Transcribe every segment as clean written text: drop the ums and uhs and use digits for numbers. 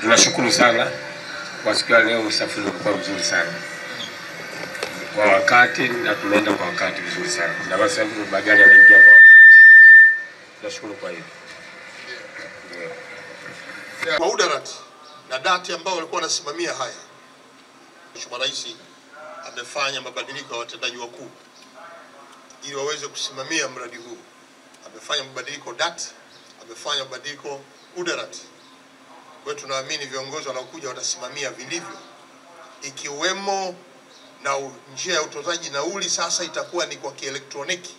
Tunashukuru sana kwa siku ya leo, usafiri ulikuwa mzuri sana kwa wakati na tumeenda kwa wakati vizuri sana, na basi magari yanaingia kwa wakati. Tunashukuru kwa hilo. Kwa udarati na dati ambao walikuwa wanasimamia haya, Mheshimiwa Rais amefanya mabadiliko ya watendaji wakuu ili waweze kusimamia mradi huu. Amefanya mabadiliko dati, amefanya mabadiliko udarati. Kwa hiyo tunaamini viongozi wanaokuja watasimamia vilivyo, ikiwemo na njia ya utozaji nauli sasa itakuwa ni kwa kielektroniki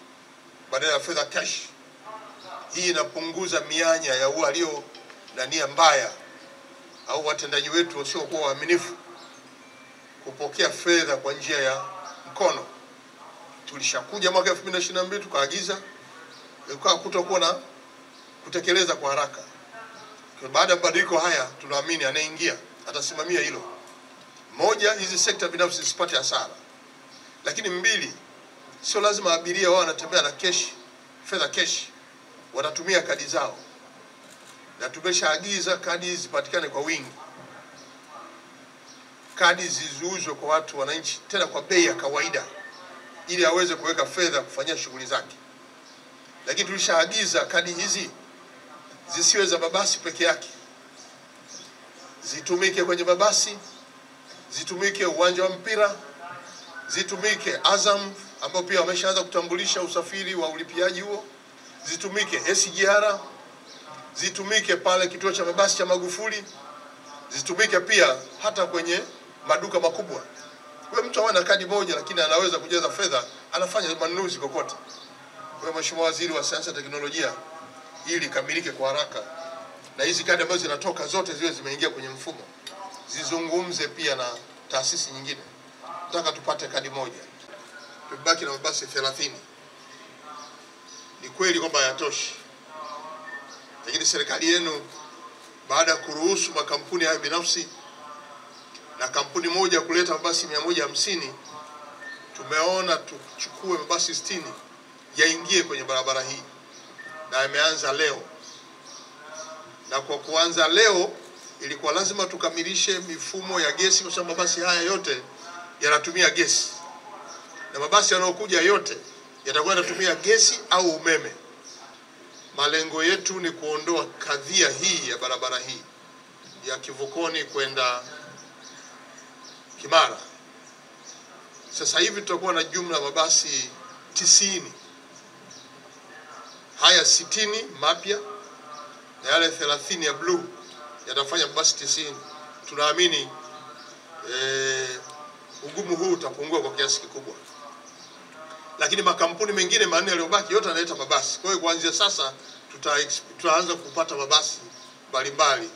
badala ya fedha cash. Hii inapunguza mianya ya walio na nia mbaya au watendaji wetu wasiokuwa waaminifu kupokea fedha kwa njia ya mkono. Tulishakuja mwaka 2022 tukaagiza kutokuwa na kutekeleza kwa haraka. Baada ya mabadiliko haya tunaamini anaingia atasimamia hilo. Moja, hizi sekta binafsi zisipate hasara. Lakini mbili, sio lazima abiria wao wanatembea na cash, fedha cash. Watatumia kadi zao. Na tumeshaagiza kadi zipatikane kwa wingi. Kadi ziuzwe kwa watu wananchi tena kwa bei ya kawaida ili aweze kuweka fedha kufanyia shughuli zake. Lakini tulishaagiza kadi hizi zisiwe za mabasi peke yake. Zitumike kwenye mabasi, zitumike uwanja wa mpira, zitumike Azam ambao pia wameshaanza kutambulisha usafiri wa ulipiaji huo, zitumike SGR, zitumike pale kituo cha mabasi cha Magufuli, zitumike pia hata kwenye maduka makubwa. Kwa mtu ana kadi moja lakini anaweza kujaza fedha, anafanya manunuzi kokote. Kwa Mheshimiwa Waziri wa Sayansi na Teknolojia, ili kamilike kwa haraka na hizi kadi ambazo zinatoka zote ziwe zimeingia kwenye mfumo, zizungumze pia na taasisi nyingine. Nataka tupate kadi moja. Tubaki na mabasi 30. Ni kweli kwamba hayatoshi, lakini serikali yenu baada ya kuruhusu makampuni haya binafsi na kampuni moja kuleta mabasi 150, tumeona tuchukue mabasi 60 yaingie kwenye barabara hii, na imeanza leo. Na kwa kuanza leo ilikuwa lazima tukamilishe mifumo ya gesi, kwa sababu mabasi haya yote yanatumia gesi, na mabasi yanayokuja yote yatakuwa yanatumia gesi au umeme. Malengo yetu ni kuondoa kadhia hii ya barabara hii ya Kivukoni kwenda Kimara. Sasa hivi tutakuwa na jumla mabasi 90. Haya 60 mapya na yale 30 ya blue yatafanya mabasi 90. Tunaamini ugumu huu utapungua kwa kiasi kikubwa. Lakini makampuni mengine manne yaliyobaki yote yanaleta mabasi. Kwa hiyo kuanzia sasa tutaanza kupata mabasi mbalimbali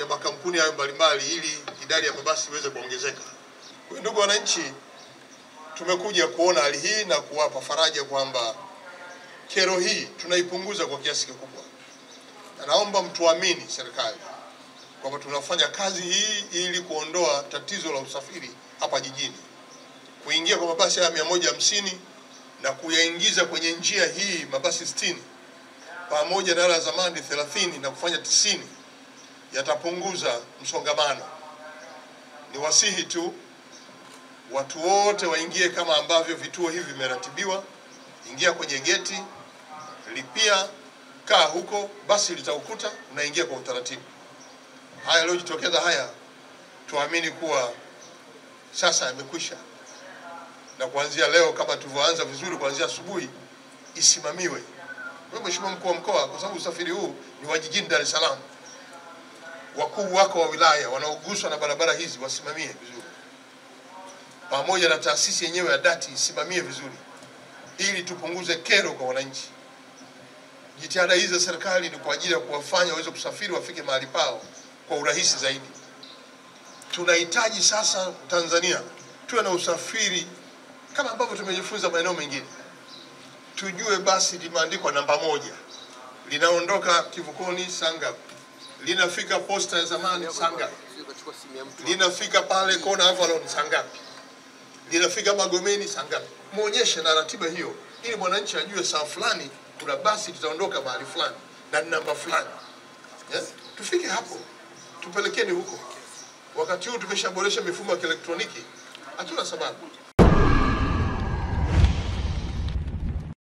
ya makampuni hayo mbalimbali ili idadi ya mabasi iweze kuongezeka. Kwa ndugu wananchi, tumekuja kuona hali hii na kuwapa faraja kwamba kero hii tunaipunguza kwa kiasi kikubwa. Na naomba mtuamini serikali kwamba tunafanya kazi hii ili kuondoa tatizo la usafiri hapa jijini. Kuingia kwa mabasi haya 150 na kuyaingiza kwenye njia hii mabasi 60 pamoja na yale zamani 30 na kufanya 90 yatapunguza msongamano. Ni wasihi tu watu wote waingie kama ambavyo vituo hivi vimeratibiwa. Ingia kwenye geti, lipia, kaa huko, basi litaukuta, unaingia kwa utaratibu. Haya leo jitokeza haya, tuamini kuwa sasa yamekwisha. Na kuanzia leo kama tulivyoanza vizuri kuanzia asubuhi isimamiwe. Kwa Mheshimiwa Mkuu wa Mkoa, kwa sababu usafiri huu ni wa jijini Dar es Salaam, wakuu wako wa wilaya wanaoguswa na barabara hizi wasimamie vizuri. Pamoja na taasisi yenyewe ya dati isimamie vizuri ili tupunguze kero kwa wananchi. Jitihada hizi za serikali ni kwa ajili ya kuwafanya waweze kusafiri wafike mahali pao kwa urahisi zaidi. Tunahitaji sasa Tanzania tuwe na usafiri kama ambavyo tumejifunza maeneo mengine. Tujue basi limeandikwa namba 1. Linaondoka Kivukoni saa ngapi? Linafika posta ya zamani saa ngapi? Linafika pale kona Avalon saa ngapi? Linafika Magomeni saa ngapi? Muonyeshe na ratiba hiyo ili mwananchi ajue saa fulani kuna basi litaondoka mahali fulani na namba fulani. Tufike hapo. tupelekeni huko. Wakati huu tumeshaboresha mifumo ya kielektroniki, hatuna sababu